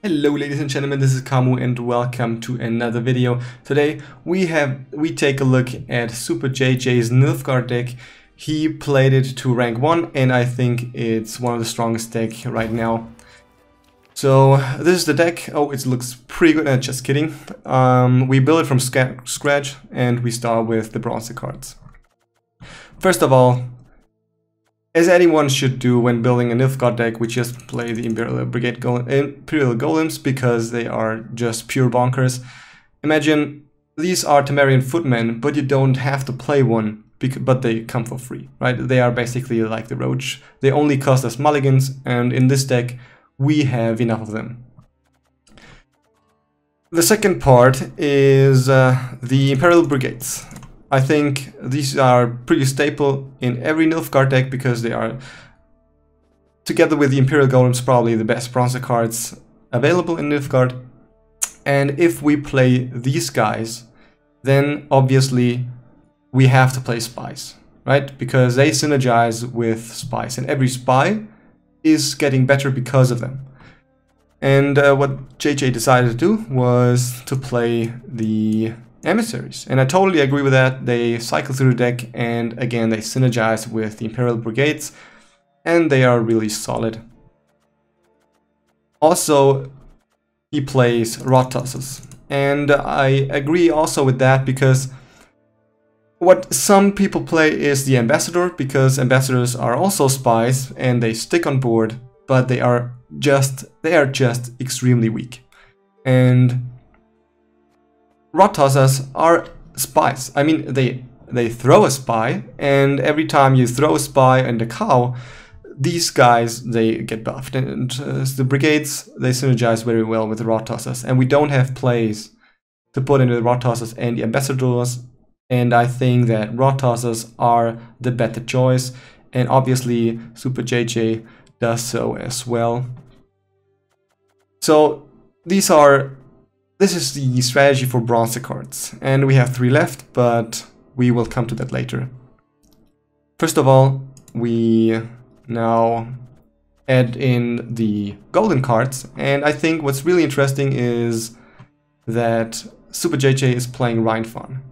Hello ladies and gentlemen, this is Kamu and welcome to another video. Today we take a look at SuperJJ's Nilfgaard deck. He played it to rank 1 and I think it's one of the strongest deck right now. So this is the deck. Oh, it looks pretty good, just kidding. We build it from scratch and we start with the bronze cards. First of all, as anyone should do when building a Nilfgaard deck, we just play the Imperial Golems because they are just pure bonkers. Imagine these are Temerian footmen, but you don't have to play one, but they come for free, right? They are basically like the Roach. They only cost us mulligans, and in this deck we have enough of them. The second part is the Imperial Brigades. I think these are pretty staple in every Nilfgaard deck because they are, together with the Imperial Golems, probably the best bronze cards available in Nilfgaard. And if we play these guys, then obviously we have to play spies, right? Because they synergize with spies, and every spy is getting better because of them. And what JJ decided to do was to play the Emissaries, and I totally agree with that. They cycle through the deck and again they synergize with the Imperial Brigades and they are really solid. Also, he plays rod tossers, and I agree also with that because what some people play is the Ambassador, because ambassadors are also spies and they stick on board, but they are just extremely weak. And rod tossers are spies. I mean, they throw a spy, and every time you throw a spy and a cow, these guys, they get buffed. And the brigades, they synergize very well with the rod tossers. And we don't have plays to put into the rod tossers and the ambassadors. And I think that rod tossers are the better choice. And obviously, SuperJJ does so as well. So this is the strategy for bronze cards, and we have 3 left, but we will come to that later. First of all, we now add in the golden cards, and I think what's really interesting is that SuperJJ is playing Rainfarn,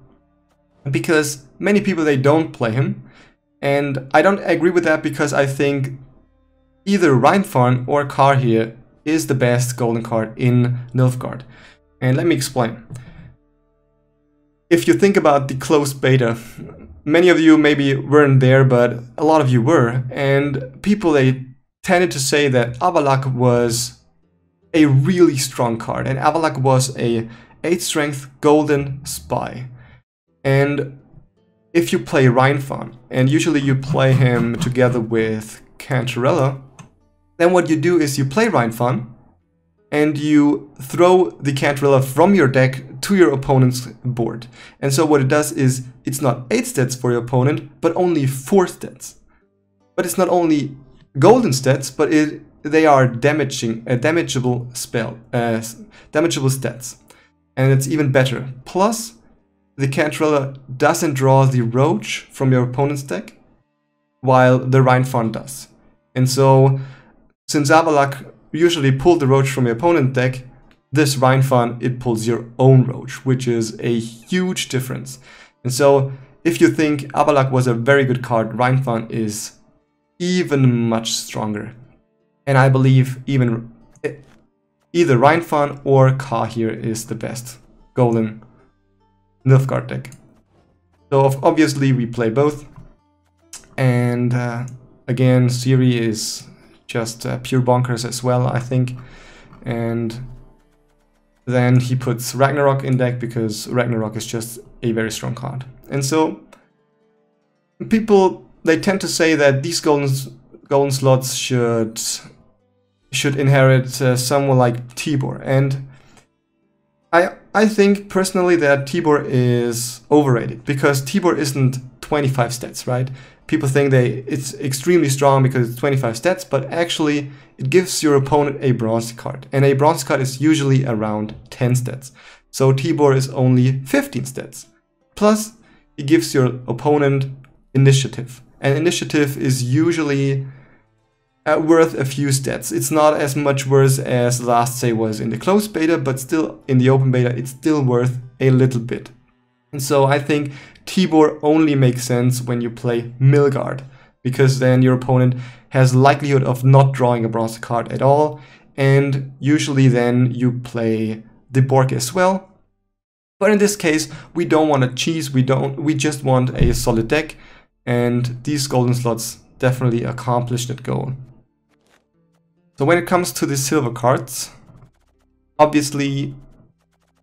because many people, they don't play him, and I don't agree with that because I think either Rainfarn or Cahir is the best golden card in Nilfgaard. And let me explain. If you think about the closed beta, many of you maybe weren't there, but a lot of you were. And people, they tended to say that Avalak was a really strong card. And Avalak was a 8 strength golden spy. And if you play Rainfarn, and usually you play him together with Cantarella, then what you do is you play Rainfarn, and you throw the Cantarella from your deck to your opponent's board. And so what it does is, it's not 8 stats for your opponent, but only 4 stats. But it's not only golden stats, but they are damageable stats. And it's even better. Plus, the Cantarella doesn't draw the Roach from your opponent's deck, while the Rainfarn does. And so, since Avalak usually pull the Roach from your opponent's deck, this Rainfarn, it pulls your own Roach, which is a huge difference. And so, if you think Avalak was a very good card, Rainfarn is even much stronger. And I believe either Rainfarn or Cahir is the best golden Nilfgaard deck. So obviously we play both. And again, Ciri is just pure bonkers as well, I think. And then he puts Ragnarok in deck because Ragnarok is just a very strong card. And so people, they tend to say that these golden slots should inherit someone like Tibor. And I think personally that Tibor is overrated, because Tibor isn't 25 stats, right? People think it's extremely strong because it's 25 stats, but actually it gives your opponent a bronze card. And a bronze card is usually around 10 stats. So Tibor is only 15 stats. Plus, it gives your opponent initiative. And initiative is usually worth a few stats. It's not as much worth as last say was in the closed beta, but still in the open beta it's still worth a little bit. And so I think Tibor only makes sense when you play Nilfgaard, because then your opponent has likelihood of not drawing a bronze card at all, and usually then you play the Borg as well. But in this case we don't want to cheese, we just want a solid deck, and these golden slots definitely accomplish that goal. So when it comes to the silver cards, obviously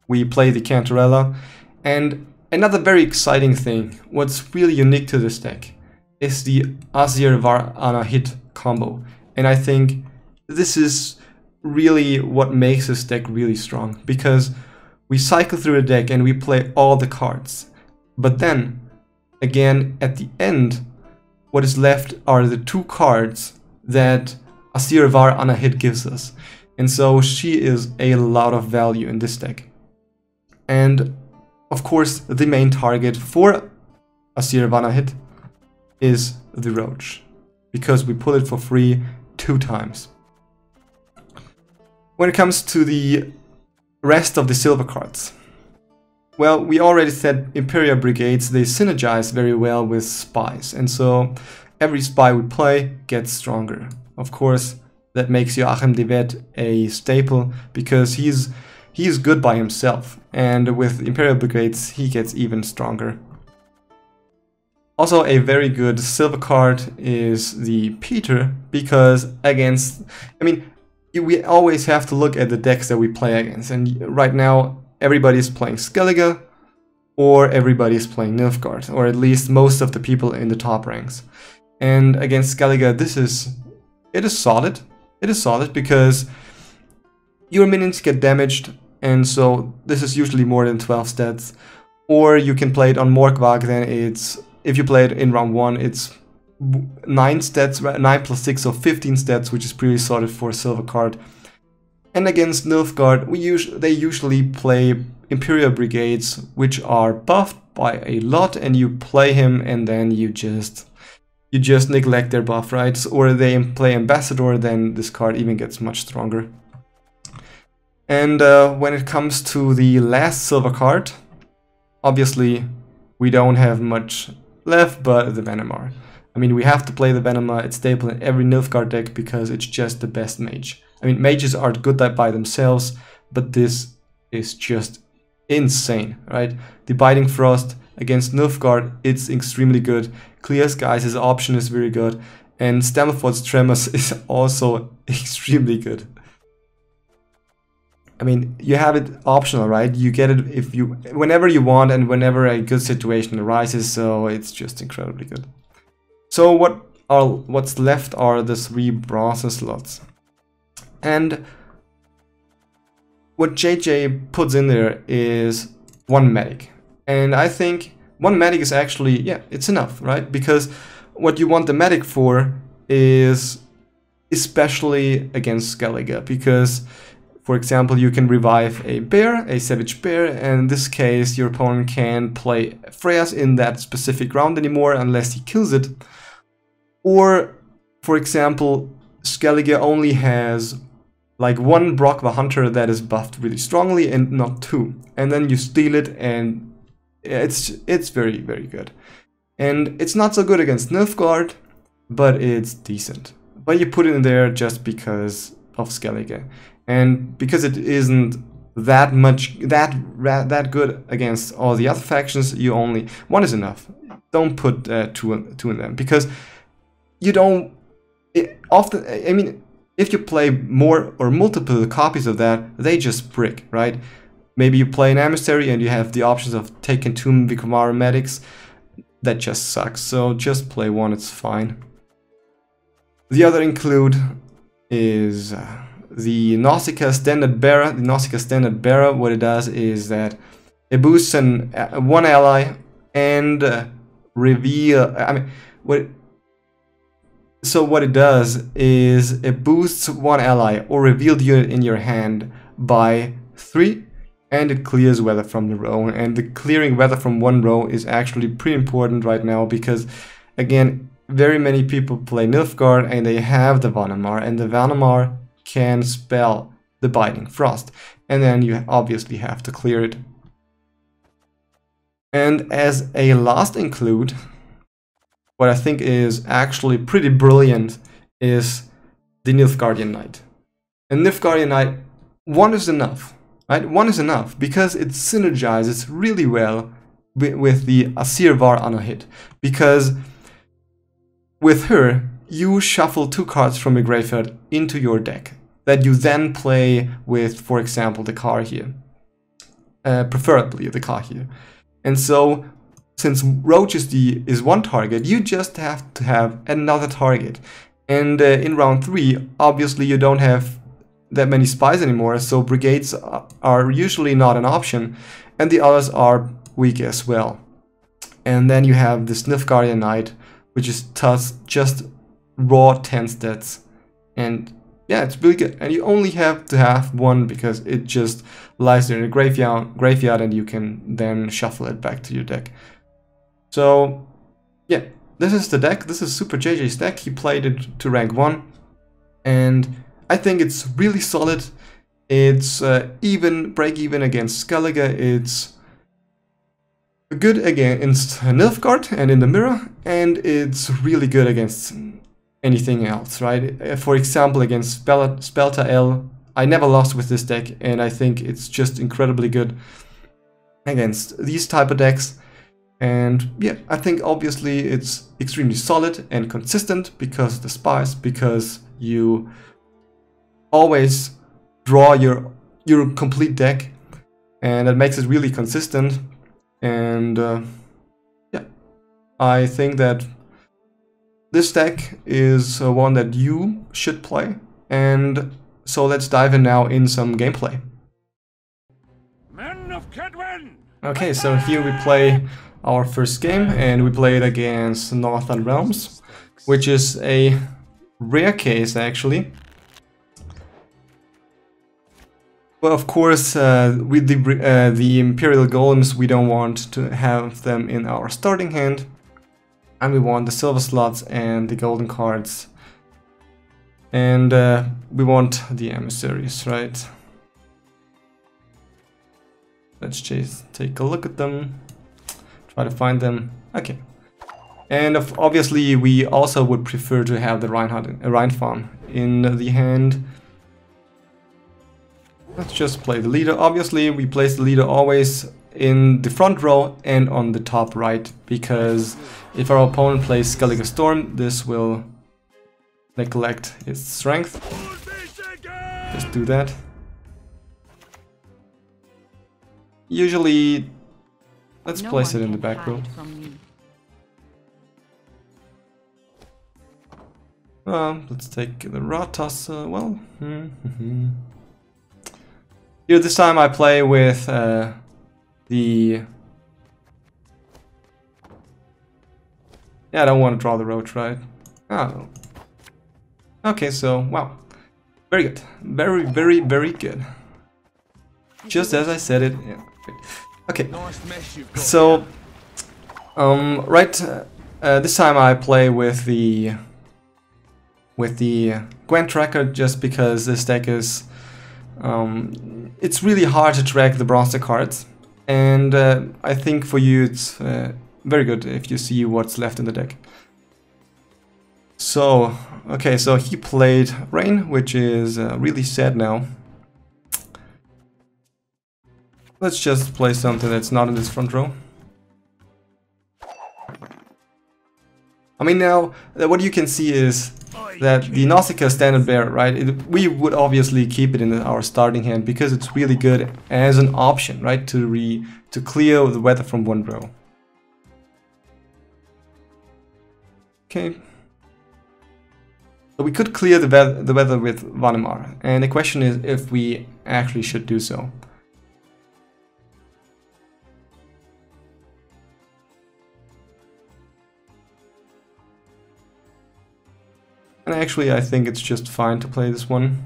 we play the Cantarella, and another very exciting thing, what's really unique to this deck, is the Assire Anahid combo. And I think this is really what makes this deck really strong, because we cycle through the deck and we play all the cards. But then, again, at the end, what is left are the 2 cards that Assire Anahid gives us. And so she is a lot of value in this deck. And of course, the main target for Assire Anahid is the Roach, because we pull it for free 2 times. When it comes to the rest of the silver cards, well, we already said Imperial brigades, they synergize very well with spies, and so every spy we play gets stronger. Of course, that makes Joachim de Wett a staple, because he's good by himself, and with Imperial brigades he gets even stronger. Also, a very good silver card is the Peter, because against, I mean, we always have to look at the decks that we play against, and right now everybody's playing Skellige or everybody's playing Nilfgaard, or at least most of the people in the top ranks. And against Skellige, it is solid. It is solid because your minions get damaged, and so this is usually more than 12 stats. Or you can play it on Morkvag, then it's, if you play it in round 1, it's 9 stats, 9 plus 6, so 15 stats, which is pretty solid for a silver card. And against Nilfgaard, they usually play Imperial brigades, which are buffed by a lot, and you play him and then you just neglect their buff, right? Or they play Ambassador, then this card even gets much stronger. And when it comes to the last silver card, obviously we don't have much left but the Vanhemar. I mean, we have to play the Vanhemar, it's staple in every Nilfgaard deck because it's just the best mage. I mean, mages are good by themselves, but this is just insane, right? The Biting Frost against Nilfgaard, it's extremely good. Clear Skies' option is very good, and Stammelford's Tremors is also extremely good. I mean, you have it optional, right? You get it whenever you want and whenever a good situation arises, so it's just incredibly good. So what's left are the 3 bronze slots. And what JJ puts in there is 1 medic. And I think 1 medic is actually, yeah, it's enough, right? Because what you want the medic for is especially against Skellige, because for example, you can revive a bear, a savage bear, and in this case your opponent can't play Freyas in that specific round anymore unless he kills it. Or, for example, Skellige only has like 1 Brock the Hunter that is buffed really strongly and not 2. And then you steal it and it's very, very good. And it's not so good against Nilfgaard, but it's decent. But you put it in there just because of Skellige. And because it isn't that good against all the other factions, you only 1 is enough. Don't put two in them, because you don't often. I mean, if you play more or multiple copies of that, they just brick, right? Maybe you play an Emissary and you have the options of taking 2 Vicovaro medics. That just sucks. So just play 1. It's fine. The other include is the Nauzicaa Standard Bearer. The Nauzicaa Standard Bearer, what it does is that it boosts one ally and reveal. I mean, what it does is it boosts 1 ally or revealed unit in your hand by 3, and it clears weather from the row. And the clearing weather from 1 row is actually pretty important right now, because again, very many people play Nilfgaard and they have the Vanhemar, and the Vanhemar can spell the Biting Frost, and then you obviously have to clear it. And as a last include, what I think is actually pretty brilliant is the Nilfgaardian Knight. And Nilfgaardian Knight, one is enough, right? One is enough because it synergizes really well with the Assire Var Anahid. Because with her, you shuffle 2 cards from your graveyard into your deck that you then play with, for example, the Cahir. Preferably the Cahir. And so, since Roach is one target, you just have to have another target. And in round 3, obviously you don't have that many spies anymore, so brigades are usually not an option, and the others are weak as well. And then you have this Nilfgaardian Knight, which is just raw 10 stats. And yeah, it's really good. And you only have to have one because it just lies there in the graveyard and you can then shuffle it back to your deck. So yeah, this is the deck. This is SuperJJ's deck. He played it to rank 1. And I think it's really solid. It's break even against Skellige. It's good against Nilfgaard and in the mirror, and it's really good against anything else, right? For example, against Spelta L, I never lost with this deck, and I think it's just incredibly good against these type of decks. And yeah, I think obviously it's extremely solid and consistent because of the spies, because you always draw your complete deck, and that makes it really consistent. And yeah, I think that this deck is one that you should play. And so let's dive in now in some gameplay. Okay, so here we play our first game, and we play it against Northern Realms, which is a rare case actually. Well, of course, with the Imperial Golems, we don't want to have them in our starting hand. And we want the silver slots and the golden cards. And we want the emissaries, right? Let's just take a look at them. Try to find them. Okay. And obviously, we also would prefer to have the Rainfarn in the hand. Let's just play the leader. Obviously, we place the leader always in the front row and on the top right, because if our opponent plays Skellige Storm, this will neglect its strength. Just do that. Usually, let's place it in the back row. Let's take the Ratas. Well, here this time I play with the... Yeah, I don't want to draw the Roach, right? Oh. Okay, so, wow. Very good. Very, very, very good. Just as I said it. Yeah. Okay. So, this time I play with the Gwent tracker, just because this deck is... it's really hard to track the bronze cards, and I think for you it's very good if you see what's left in the deck. So, okay, so he played Rain, which is really sad now. Let's just play something that's not in this front row. I mean, now, what you can see is that the Nauzicaa standard bearer, right? We would obviously keep it in our starting hand because it's really good as an option, right? To clear the weather from one row. Okay. So we could clear the weather with Vanhemar, and the question is if we actually should do so. And actually, I think it's just fine to play this one.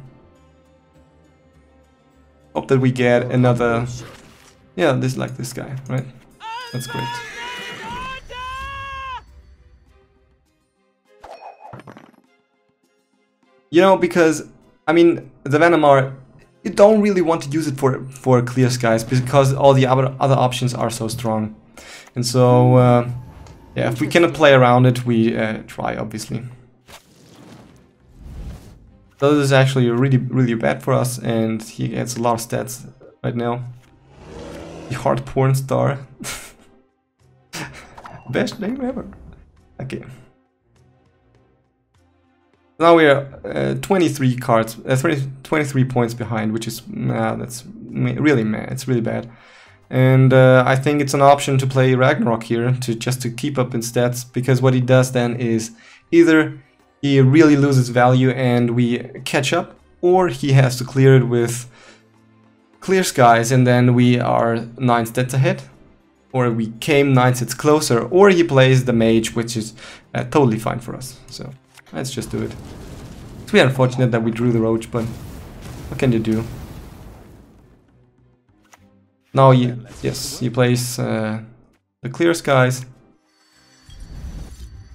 Hope that we get another... Yeah, this guy, right? That's great. You know, because, I mean, the Vanhemar, you don't really want to use it for clear skies because all the other options are so strong. And so, yeah, if we cannot play around it, we try, obviously. So this is actually really bad for us, and he gets a lot of stats right now. The hard porn star. Best name ever. Okay. Now we are 23 cards, 23 points behind, which is that's really mad. It's really bad. And I think it's an option to play Ragnarok here just to keep up in stats, because what he does then is either he really loses value and we catch up, or he has to clear it with clear skies and then we are 9 stats ahead, or we came 9 stats closer, or he plays the mage, which is totally fine for us. So let's just do it. It's really unfortunate that we drew the Roach, but what can you do? Now yes, he plays the clear skies.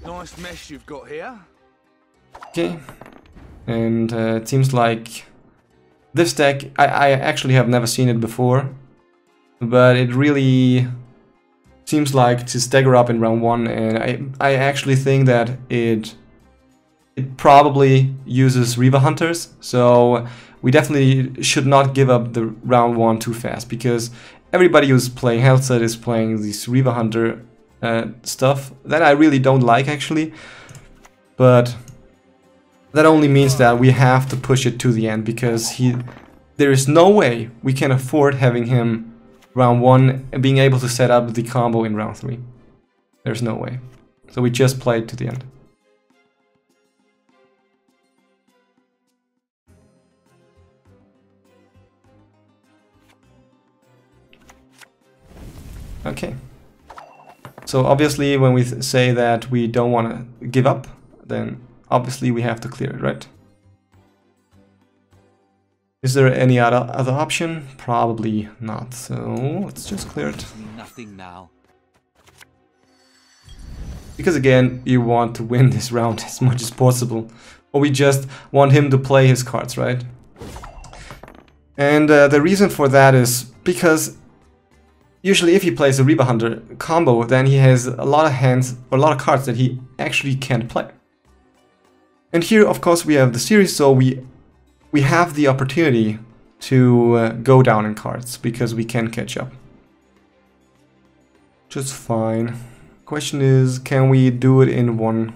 Nice mesh you've got here. Okay, and it seems like this deck, I actually have never seen it before, but it really seems like to stagger up in round 1, and I actually think that it probably uses Reaver Hunters, so we definitely should not give up the round 1 too fast, because everybody who's playing Hellset is playing this Reaver Hunter stuff that I really don't like actually, but that only means that we have to push it to the end, because there is no way we can afford having him round 1 and being able to set up the combo in round 3. There's no way. So we just play it to the end. Okay. So obviously when we say that we don't want to give up, then obviously we have to clear it, right? Is there any other option? Probably not. So let's just clear it. Nothing now. Because again, you want to win this round as much as possible, or we just want him to play his cards, right? And the reason for that is because usually if he plays a Reaver Hunter combo, then he has a lot of hands or a lot of cards that he actually can't play. And here, of course, we have the Ciri, so we have the opportunity to go down in cards because we can catch up. Just fine. Question is, can we do it in one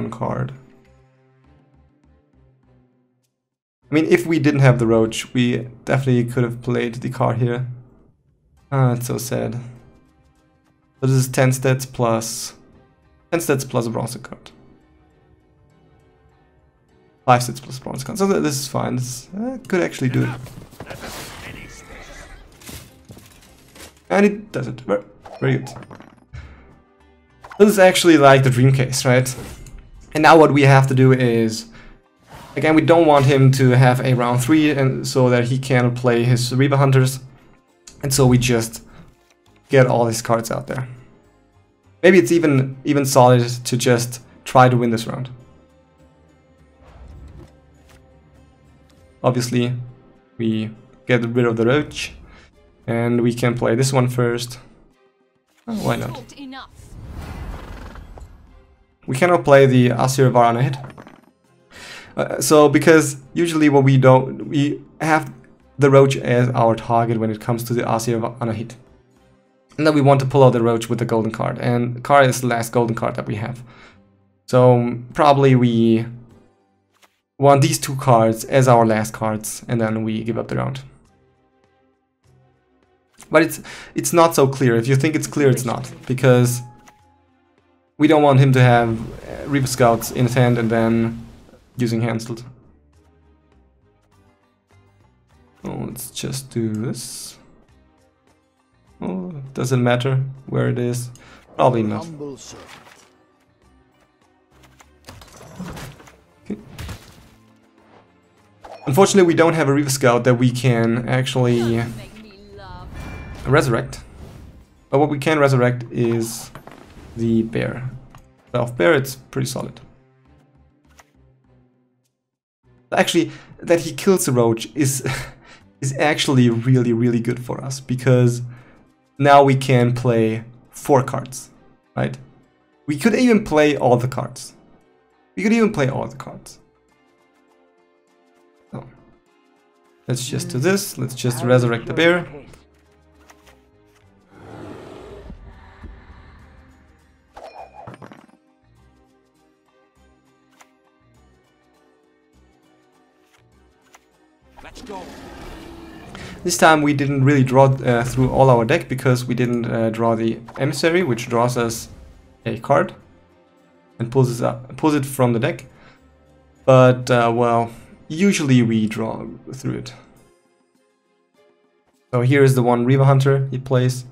card? I mean, if we didn't have the Roach, we definitely could have played the card here. Ah, it's so sad. So this is 10 stats plus a bronze card. 5 stats plus bronze card. So this is fine. This could actually do it. And it does it. Very good. This is actually like the dream case, right? And now what we have to do is, again, we don't want him to have a round 3 and so that he can play his Reaver Hunters. And so we just get all his cards out there. Maybe it's even solid to just try to win this round. Obviously, we get rid of the Roach and we can play this one first. Oh, why not? We cannot play the Assire Anahid. So because usually what we have the Roach as our target when it comes to the Assire Anahid. And then we want to pull out the Roach with the golden card, and the card is the last golden card that we have. So probably we want these 2 cards as our last cards, and then we give up the round. But it's not so clear. If you think it's clear, it's not, because we don't want him to have Reaper Scouts in his hand and then using Handled. Oh, let's just do this. Oh, does it matter where it is? Probably not. Okay. Unfortunately, we don't have a Reaver Scout that we can actually resurrect. But what we can resurrect is the bear. Well, bear, it's pretty solid. Actually, that he kills the Roach is is actually really good for us, because now we can play 4 cards, right? We could even play all the cards. So, let's just do this. Let's just resurrect the bear. Let's go. This time we didn't really draw through all our deck, because we didn't draw the Emissary, which draws us a card and pulls it from the deck. But well, usually we draw through it. So here is the one Reaver Hunter he plays,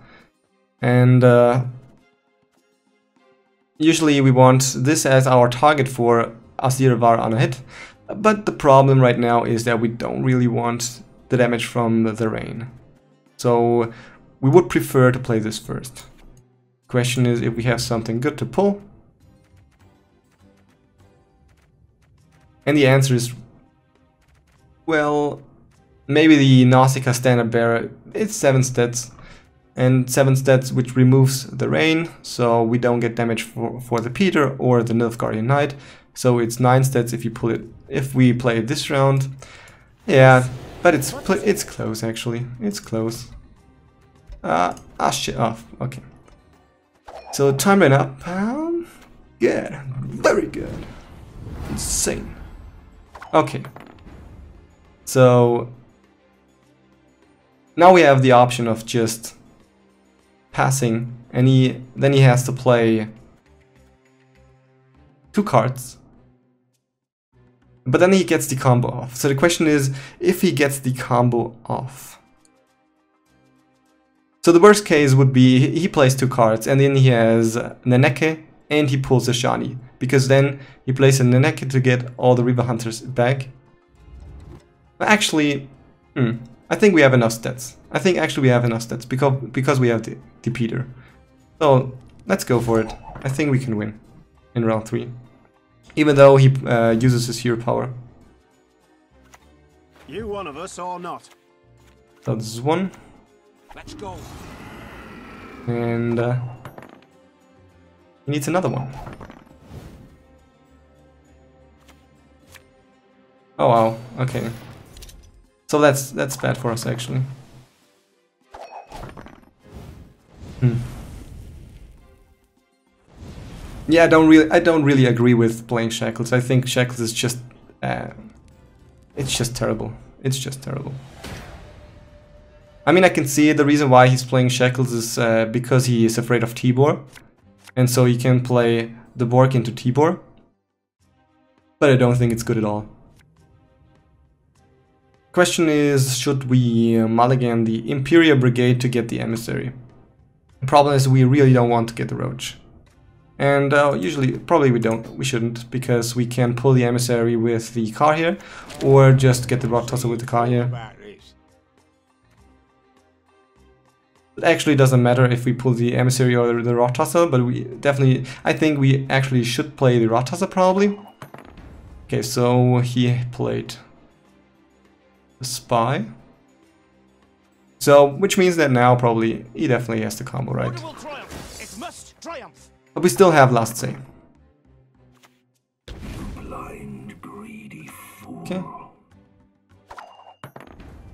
and usually we want this as our target for Assire Anahid. But the problem right now is that we don't really want the damage from the rain. So we would prefer to play this first. Question is if we have something good to pull. And the answer is, well, maybe the Nauzicaa standard bearer. It's 7 stats. And 7 stats which removes the rain, so we don't get damage for the Peter or the Nilfgaardian Knight. So it's 9 stats if you pull it. If we play it this round, yeah, but it's close actually. It's close. Shit off. Okay. So time ran up. Good, very good, insane. Okay. So now we have the option of just passing, and then he has to play 2 cards. But then he gets the combo off. So the question is, if he gets the combo off. So the worst case would be he plays 2 cards, and then he has Neneke, and he pulls a Shani. Because then he plays a Neneke to get all the Reaver Hunters back. Actually, I think we have enough stats. Because we have the Peter. So let's go for it. I think we can win in round 3. Even though he uses his hero power. You one of us or not? So this is 1. Let's go. And he needs another one. Oh wow, okay. So that's bad for us actually. Yeah, I don't really agree with playing Shackles. I think Shackles is just it's just terrible. It's just terrible. I mean, I can see the reason why he's playing Shackles is because he is afraid of Tibor, and so he can play the Borg into Tibor. But I don't think it's good at all. Question is, should we mulligan the Imperial Brigade to get the Emissary? The problem is we really don't want to get the Roach. And probably we shouldn't, because we can pull the Emissary with the Cahir, or just get the Rod Tosser with the Cahir. It actually doesn't matter if we pull the Emissary or the Rod Tosser, but I think we actually should play the Rod Tosser probably. Okay, so he played the Spy. So, which means that now probably he definitely has the combo, right? It must triumph. But we still have Last Say. Blind, greedy fool. Okay.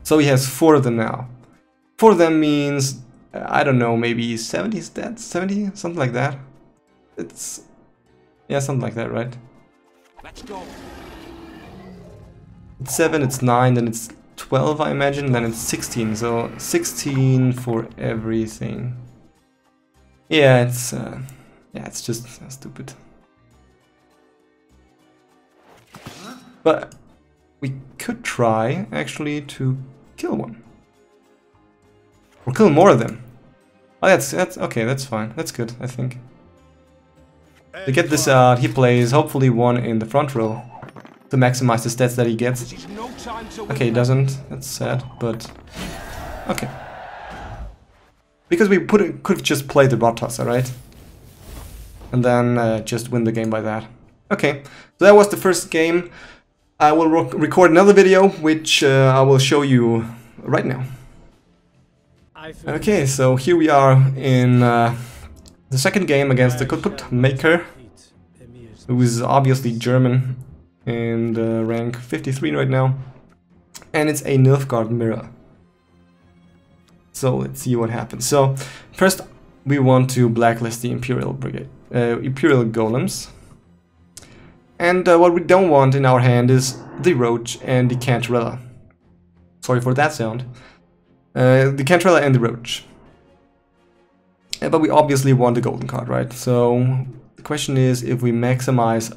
So he has 4 of them now. 4 of them means, I don't know, maybe 70 stats? 70? Something like that. It's... yeah, something like that, right? Let's go. It's 7, it's 9, then it's 12, I imagine, then it's 16. So 16 for everything. Yeah, it's just stupid. But we could try actually to kill one. Or kill more of them. Oh, that's okay, that's fine. That's good, I think. To get this out, he plays hopefully 1 in the front row to maximize the stats that he gets. Okay, he doesn't. That's sad, but okay. Because we could have just played the Rod Tosser, right? And then just win the game by that. Okay, so that was the first game. I will record another video, which I will show you right now. Okay, so here we are in the second game against the Cookbook Maker, who is obviously German and rank 53 right now, and it's a Nilfgaard mirror. So let's see what happens. So first we want to blacklist the Imperial Brigade, Imperial Golems, and what we don't want in our hand is the Roach and the Cantarella. Sorry for that sound. The Cantarella and the Roach. But we obviously want the golden card, right? So the question is if we maximize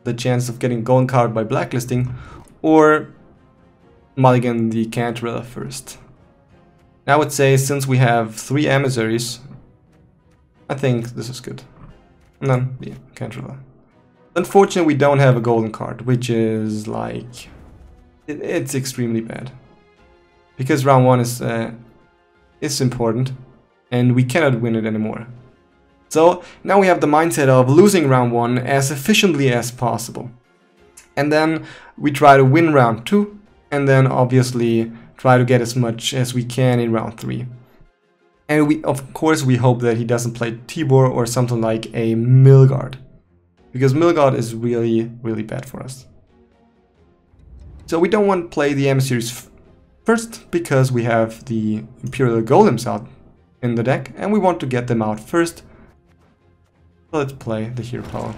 the chance of getting golden card by blacklisting or mulligan the Cantarella first. Now I would say since we have 3 emissaries, I think this is good. And then the Cantarella. Unfortunately we don't have a golden card, which is like... it's extremely bad. Because round 1 is important, and we cannot win it anymore. So now we have the mindset of losing round 1 as efficiently as possible. And then we try to win round 2, and then obviously try to get as much as we can in round 3. And we, of course, we hope that he doesn't play Tibor or something like a Nilfgaard. Because Nilfgaard is really, really bad for us. So we don't want to play the emissaries first, because we have the Imperial Golems out in the deck, and we want to get them out first. So let's play the hero power.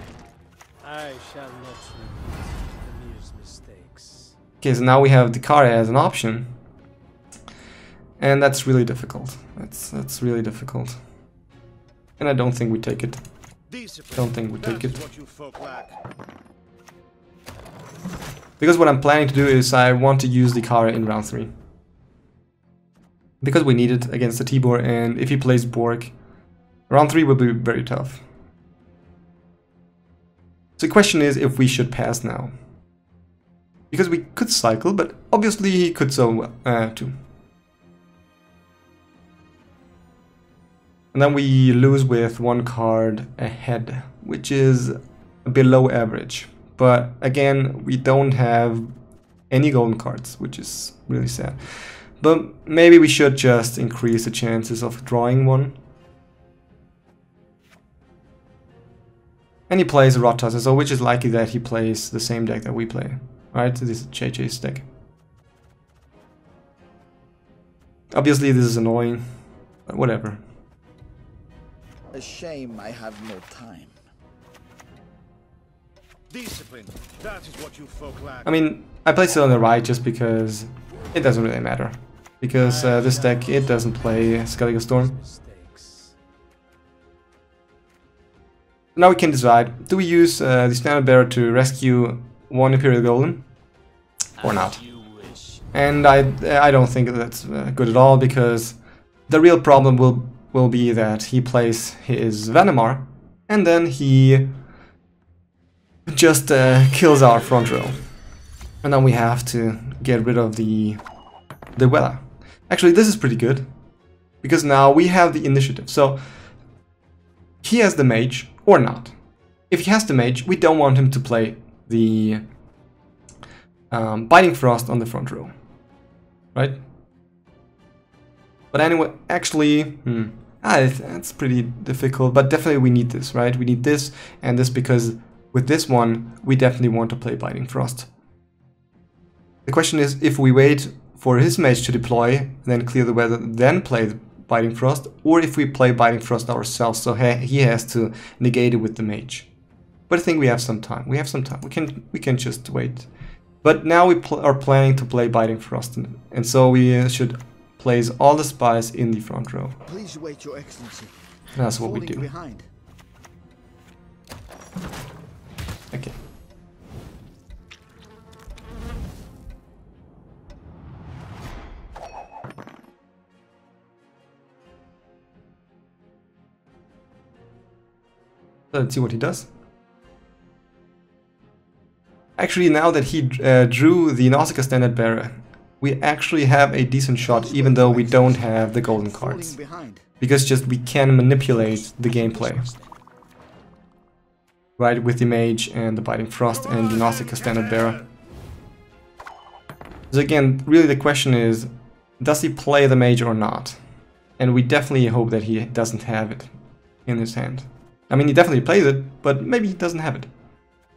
I shall not repeat Emir's mistakes. Okay, so now we have the Cahir as an option. And that's really difficult. That's really difficult. And I don't think we take it. Don't think we take it. Because what I'm planning to do is I want to use the Cahir in round 3. Because we need it against the Tibor, and if he plays Borg, round 3 will be very tough. So the question is if we should pass now. Because we could cycle, but obviously he could so too. And then we lose with 1 card ahead, which is below average. But again, we don't have any golden cards, which is really sad. But maybe we should just increase the chances of drawing one. And he plays Rotas, so which is likely that he plays the same deck that we play. Right, this is JJ's deck. Obviously this is annoying, but whatever. A shame I have no time. Discipline. That is what you folk lack. I mean, I place it on the right just because it doesn't really matter. Because this deck, it doesn't play Skellige Storm. Now we can decide, do we use the Standard Bearer to rescue 1 Imperial Golem? Or not? And I don't think that's good at all, because the real problem will be that he plays his Vanhemar, and then he just kills our front row. And then we have to get rid of the Wett. Actually, this is pretty good, because now we have the initiative. So he has the mage, or not. If he has the mage, we don't want him to play the Biting Frost on the front row. Right? But anyway, actually, it's pretty difficult, but definitely we need this, right? We need this and this, because with this one, we definitely want to play Biting Frost. The question is, if we wait for his mage to deploy, then clear the weather, then play the Biting Frost, or if we play Biting Frost ourselves, so he has to negate it with the mage. But I think we have some time. We have some time. We can just wait. But now we are planning to play Biting Frost, and so we should place all the spies in the front row. Please wait, Your Excellency. That's what we do. Behind. Okay. Let's see what he does. Actually, now that he drew the Nauzicaa Standard Bearer, we actually have a decent shot, even though we don't have the golden cards. Because just we can manipulate the gameplay. Right, with the Mage and the Biting Frost and the Nauzicaa Standard Bearer. So again, really the question is, does he play the mage or not? And we definitely hope that he doesn't have it in his hand. I mean, he definitely plays it, but maybe he doesn't have it.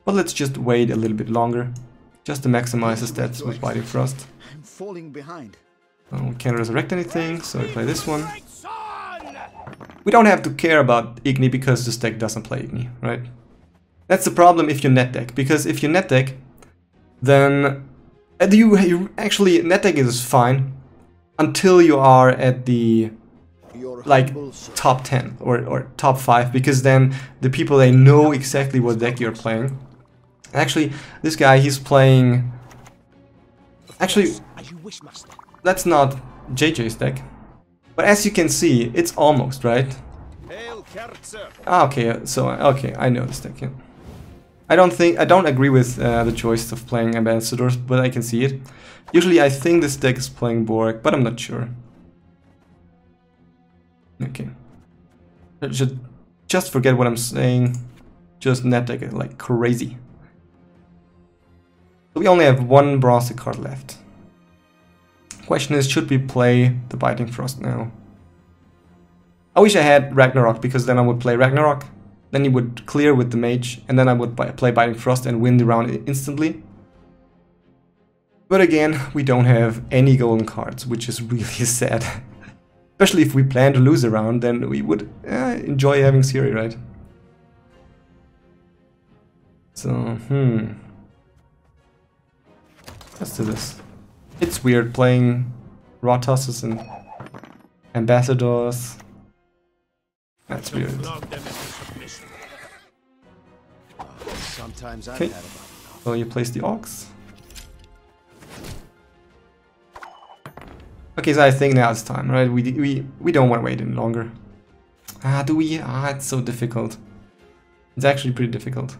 But let's just wait a little bit longer, just to maximize the stats with Biting Frost. I'm falling behind. We can't resurrect anything, so we play this one. We don't have to care about Igni because this deck doesn't play Igni, right? That's the problem if you net deck, because if you net deck, then you actually net deck is fine until you are at the like top 10 or top 5, because then the people, they know exactly what deck you're playing. Actually, this guy, he's playing. Actually, that's not JJ's deck. But as you can see, it's almost, right? Ah, okay, so, okay, I know this deck, yeah. I don't agree with the choice of playing Ambassadors, but I can see it. Usually I think this deck is playing Borg, but I'm not sure. Okay. I should just forget what I'm saying. Just net deck it like crazy. So we only have one bronze card left. Question is, should we play the Biting Frost now? I wish I had Ragnarok, because then I would play Ragnarok, then he would clear with the mage, and then I would play Biting Frost and win the round instantly. But again, we don't have any golden cards, which is really sad. Especially if we plan to lose a round, then we would enjoy having Ciri, right? So, let's do this. It's weird playing raw tosses and ambassadors. That's weird. Okay, so you place the Orcs. Okay, so I think now it's time, right? We don't want to wait any longer. Do we? It's so difficult. It's actually pretty difficult.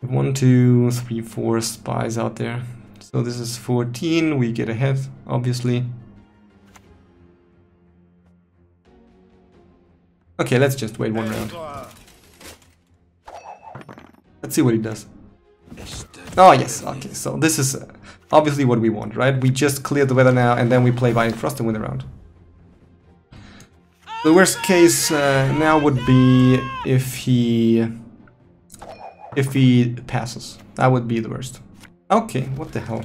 1, 2, 3, 4 spies out there. So this is 14, we get ahead, obviously. Okay, let's just wait one round. Let's see what he does. Oh yes, okay, so this is obviously what we want, right? We just clear the weather now, and then we play Biting Frost and win the round. The worst case now would be if he passes. That would be the worst. Okay, what the hell?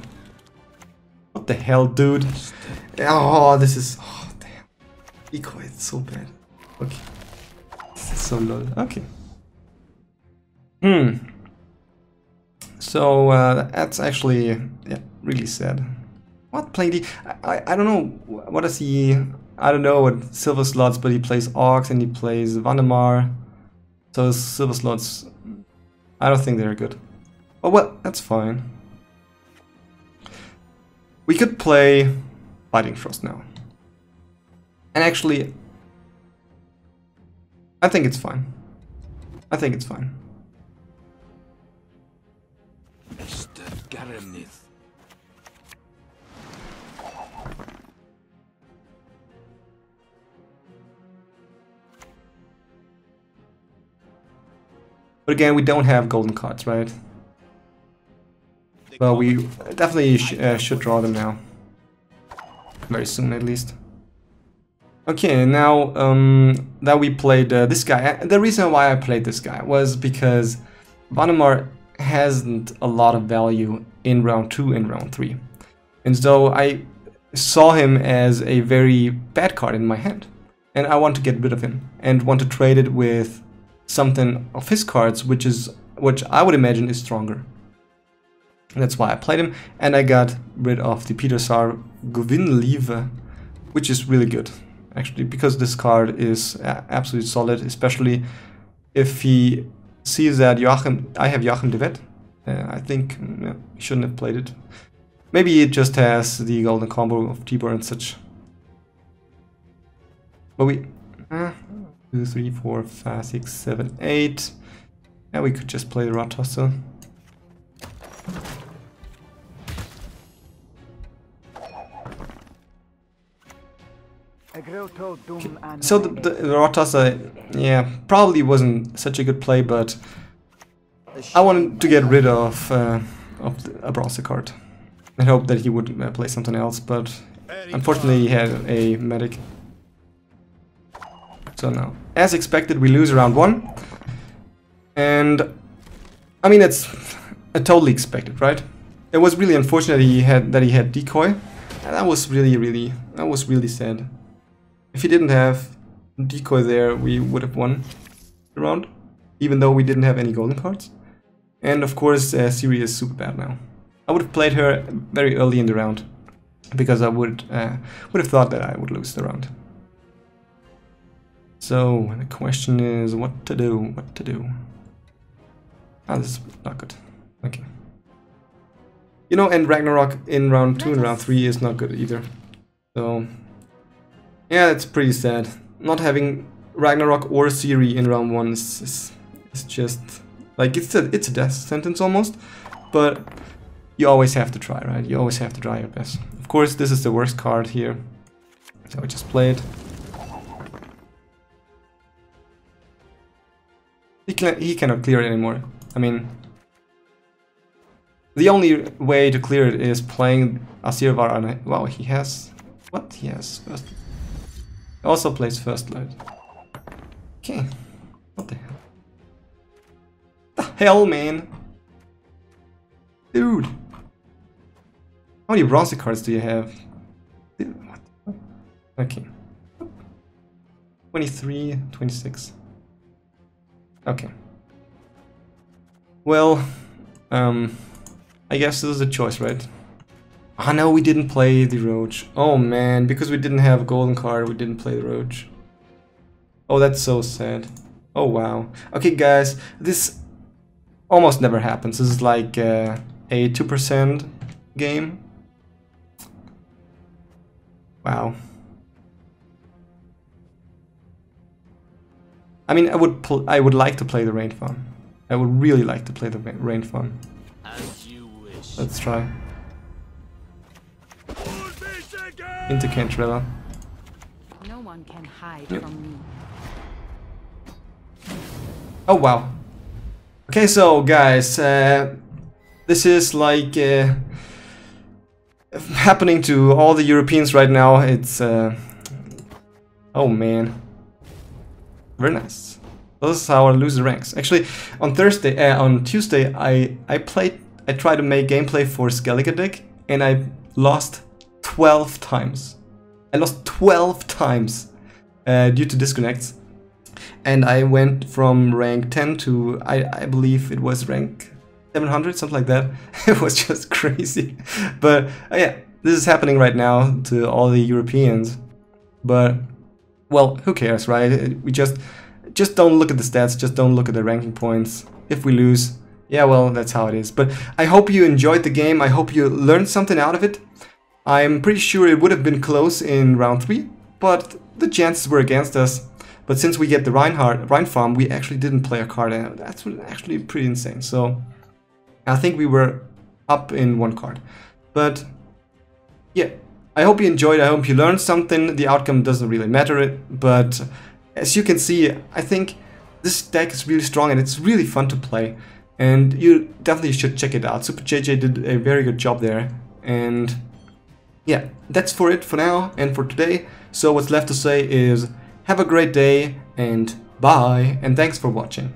What the hell, dude? Oh, this is... Oh, damn. Eco, it's so bad. Okay. This is so low. Okay. So, that's actually... Yeah, really sad. What played he... I don't know. What does he... I don't know what silver slots, but he plays Orcs and he plays Vanhemar. So his silver slots... I don't think they're good. Oh well, that's fine. We could play Biting Frost now. And actually, I think it's fine. I think it's fine. But again, we don't have golden cards, right? Well, we definitely should draw them now. Very soon, at least. Okay, now that we played this guy, the reason why I played this guy was because Vanhemar hasn't a lot of value in round 2 and round 3. And so I saw him as a very bad card in my hand. And I want to get rid of him and want to trade it with something of his cards, which I would imagine is stronger. And that's why I played him, and I got rid of the Peter Saar Gwynleve, which is really good, actually, because this card is absolutely solid, especially if he sees that I have Joachim de Wett. I think he shouldn't have played it. Maybe it just has the golden combo of Tibor and such. But we... 2, 3, 4, 5, 6, 7, 8. Yeah, we could just play the Rod Tosser. Okay. So the Rod Tosser, yeah, probably wasn't such a good play, but I wanted to get rid of a bronze card. I hoped that he would play something else, but unfortunately he had a medic. So now, as expected, we lose round 1. And I mean, it's totally expected, right? It was really unfortunate he had decoy, and that was really sad. If he didn't have decoy there, we would have won the round, even though we didn't have any golden cards. And of course, Ciri is super bad now. I would have played her very early in the round, because I would have thought that I would lose the round. So the question is what to do, what to do. Ah, this is not good. Okay. You know, and Ragnarok in round 2 and round 3 is not good either. So yeah, it's pretty sad. Not having Ragnarok or Ciri in round 1 is just like it's a death sentence almost. But you always have to try, right? You always have to try your best. Of course, this is the worst card here. So I just played. He cannot clear it anymore. I mean, the only way to clear it is playing Assire on. Wow, he has what? He has first. He also plays first light. Okay, what the hell? The hell, man, dude! How many bronze cards do you have? What? Okay, 23, 26. Okay. Well, I guess this is a choice, right? Ah, no, we didn't play the Roach. Oh man, because we didn't have a golden card, we didn't play the Roach. Oh, that's so sad. Oh wow. Okay, guys, this almost never happens. This is like a 2% game. Wow. I mean, I would like to play the Rainfarn. I would really like to play the Rainfarn. As you wish. Let's try. Into Cantarella. No one can hide Yep. from me. Oh wow. Okay, so guys, this is like happening to all the Europeans right now. It's oh man. Very nice. This is how I lose the ranks. Actually, on Tuesday, I tried to make gameplay for Skellige deck, and I lost 12 times. I lost 12 times due to disconnects, and I went from rank 10 to I believe it was rank 700, something like that. It was just crazy. But yeah, this is happening right now to all the Europeans. But well, who cares, right? We just don't look at the stats, just don't look at the ranking points. If we lose, yeah, well, that's how it is. But I hope you enjoyed the game. I hope you learned something out of it. I'm pretty sure it would have been close in round 3, but the chances were against us. But since we get the Rainfarn, we actually didn't play a card, and that's actually pretty insane. So I think we were up in 1 card. But yeah, I hope you enjoyed, I hope you learned something. The outcome doesn't really matter, but as you can see, I think this deck is really strong and it's really fun to play. And you definitely should check it out. SuperJJ did a very good job there. And yeah, that's for it for now and for today. So what's left to say is have a great day and bye, and thanks for watching.